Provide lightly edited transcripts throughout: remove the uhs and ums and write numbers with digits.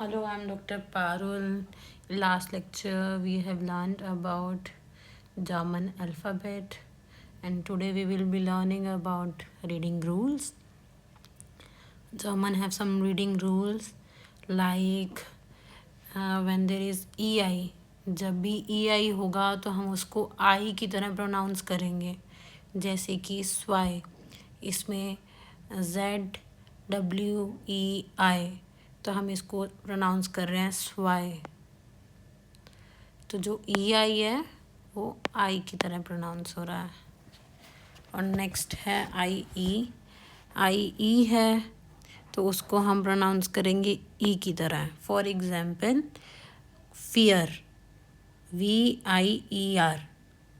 Hello, I'm Dr. Parul. Last lecture we have learned about German alphabet, and today we will be learning about reading rules. German have some reading rules like when there is EI, जब भी EI होगा तो हम उसको I की तरह pronounce करेंगे, जैसे कि स्वाई, इसमें ZWEI, तो हम इसको प्रोनाउंस कर रहे हैं स्वाई। तो जो EI है वो I की तरह प्रोनाउंस हो रहा है। और नेक्स्ट है IE है तो उसको हम प्रोनाउंस करेंगे ई की तरह। फॉर एग्जाम्पल फियर, VIER,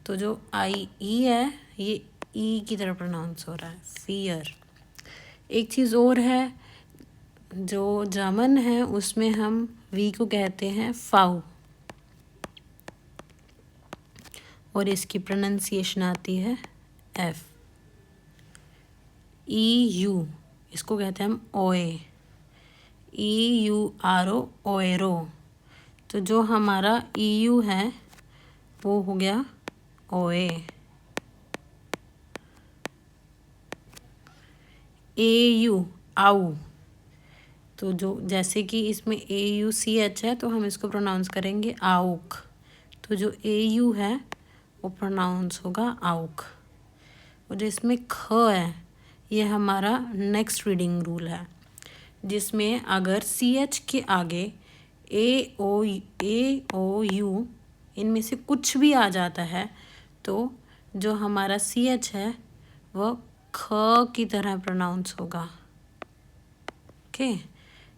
तो जो IE है ये ई की तरह प्रोनाउंस हो रहा है, फियर। एक चीज़ और है, जो जर्मन है उसमें हम वी को कहते हैं फाउ, और इसकी प्रोनाउंसिएशन आती है F। EU, इसको कहते हैं हम ओए, EURO, ओएरो। तो जो हमारा EU है वो हो गया ओए। AU, आउ, तो जो जैसे कि इसमें AUCH है तो हम इसको प्रोनाउंस करेंगे आउक, तो जो AU है वो प्रोनाउंस होगा आउक। और जो इसमें ख है ये हमारा नेक्स्ट रीडिंग रूल है, जिसमें अगर CH के आगे AOU इनमें से कुछ भी आ जाता है तो जो हमारा CH है वह ख की तरह प्रोनाउंस होगा। ओके,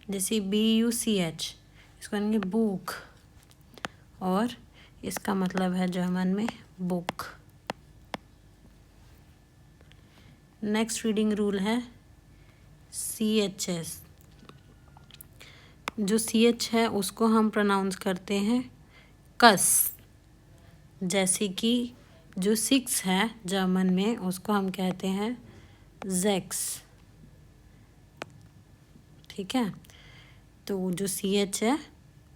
जैसे BUCH, इसको कहेंगे बुक, और इसका मतलब है जर्मन में बुक। नेक्स्ट रीडिंग रूल है CHS। जो CH है उसको हम प्रोनाउंस करते हैं कस, जैसे कि जो 6 है जर्मन में उसको हम कहते हैं जेक्स। ठीक है, तो जो CH है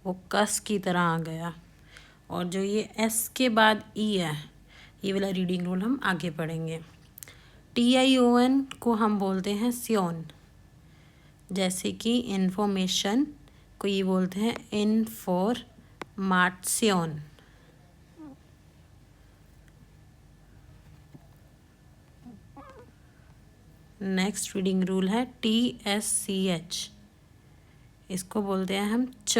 वो कस की तरह आ गया। और जो ये S के बाद E है, ये वाला रीडिंग रूल हम आगे पढ़ेंगे। TION को हम बोलते हैं स्योन, जैसे कि इंफॉर्मेशन को ये बोलते हैं इनफॉर्माट्योन। नेक्स्ट रीडिंग रूल है TSCH, इसको बोलते हैं हम च,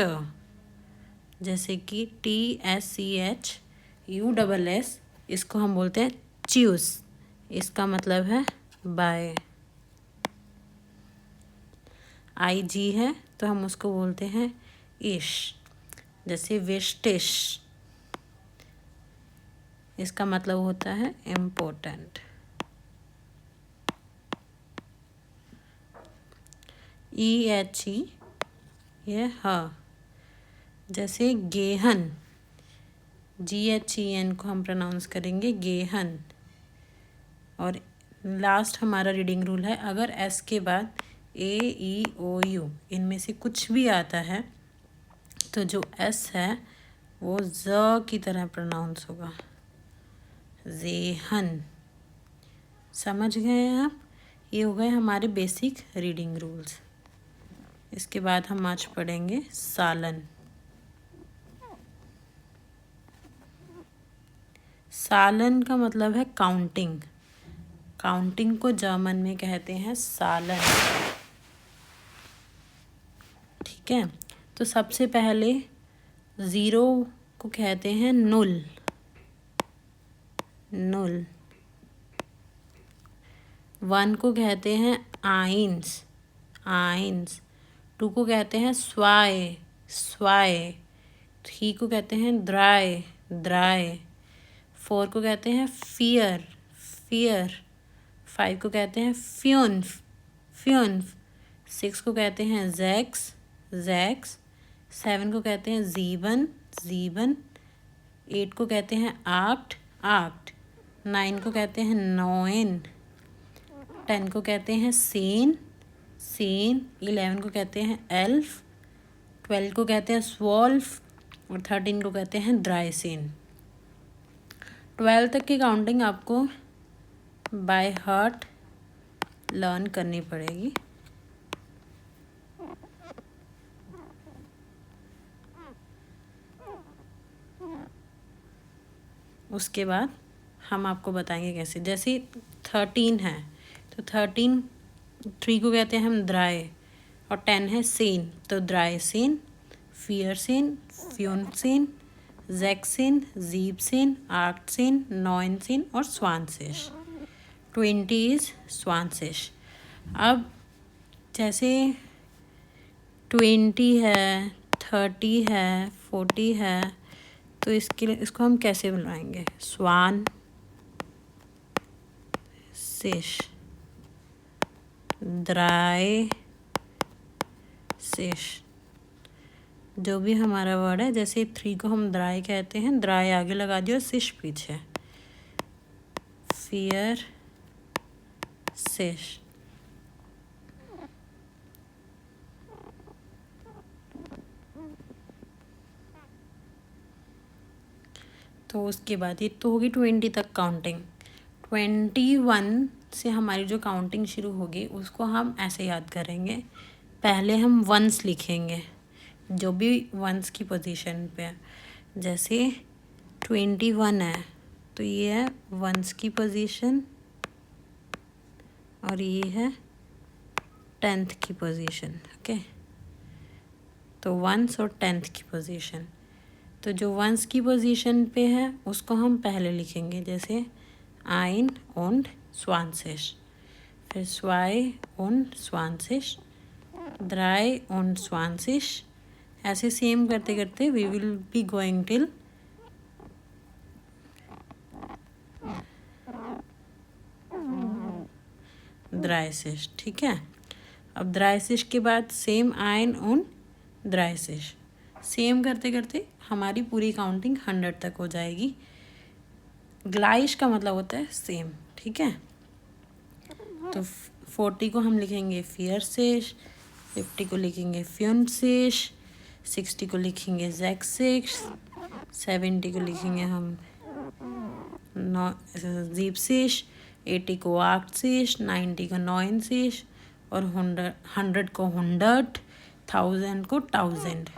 जैसे कि TSCH USS, इसको हम बोलते हैं च्यूस, इसका मतलब है बाय। IG है तो हम उसको बोलते हैं इश, जैसे विस्टिश, इसका मतलब होता है इम्पोर्टेंट। EHE ये ह, जैसे गेहन, GHEN को हम प्रोनाउंस करेंगे गेहन। और लास्ट हमारा रीडिंग रूल है, अगर S के बाद AEOU इनमें से कुछ भी आता है तो जो S है वो ज की तरह प्रोनाउंस होगा, जेहन। समझ गए आप? ये हो गए हमारे बेसिक रीडिंग रूल्स। इसके बाद हम आज पढ़ेंगे सालन। सालन का मतलब है काउंटिंग। काउंटिंग को जर्मन में कहते हैं सालन। ठीक है, तो सबसे पहले 0 को कहते हैं नुल, नुल। 1 को कहते हैं आइंस, आइंस। 2 को कहते हैं स्वाय, स्वाय। 3 को कहते हैं द्राय, द्राय। 4 को कहते हैं फियर, फियर। 5 को कहते हैं फ्यून्फ, फ्यून्फ। 6 को कहते हैं जैक्स, जैक्स। 7 को कहते हैं ज़ीबन, ज़ीबन। 8 को कहते हैं आक्ट, आक्ट। 9 को कहते हैं नोइन। 10 को कहते हैं सेन, सेन। 11 को कहते हैं एल्फ। 12 को कहते हैं स्वॉल्फ और 13 को कहते हैं द्राइसिन। 12 तक की काउंटिंग आपको बाय हार्ट लर्न करनी पड़ेगी। उसके बाद हम आपको बताएंगे कैसे। जैसे 13 है तो 3 को कहते हैं हम द्राय और 10 है सेन, तो द्राइसिन, फियरसिन, फ्यूनसिन, जैक्सिन, जीबसिन, आर्टसिन, नॉइनसिन और स्वानसिश। 20 इज स्वानसिश। अब जैसे 20 है, 30 है, 40 है, तो इसके लिए इसको हम कैसे बुलाएंगे? स्वान सिश, द्राय सिश, जो भी हमारा वर्ड है। जैसे 3 को हम द्राय कहते हैं, द्राय आगे लगा दियो, सिश पीछे, फियर सिश। तो उसके बाद ये तो होगी 20 तक काउंटिंग। 21 से हमारी जो काउंटिंग शुरू होगी उसको हम ऐसे याद करेंगे। पहले हम वंस लिखेंगे, जो भी वंस की पोजीशन पे है। जैसे 21 है तो ये है वंस की पोजीशन और ये है 10th की पोजीशन। ओके, तो वंस और 10th की पोजीशन। तो जो वंस की पोजीशन पे है उसको हम पहले लिखेंगे, जैसे आइन und स्वानसिश, फिर स्वाई und स्वानसिश, द्राई und स्वानसिश। ऐसे सेम करते करते we will be going till द्राइसिश। ठीक है, अब द्राइसिश के बाद सेम आइन und द्राइसिश। सेम करते करते हमारी पूरी काउंटिंग 100 तक हो जाएगी। ग्लाइश का मतलब होता है सेम। ठीक है, तो 40 को हम लिखेंगे फियरसिश, 50 को लिखेंगे फ्यूनसिश, 60 को लिखेंगे जैक्सिश, 70 को लिखेंगे हम जीपसिश, 80 को आर्टसिश, 90 को नॉइनसिश और 100 को 100, 1000 को 1000।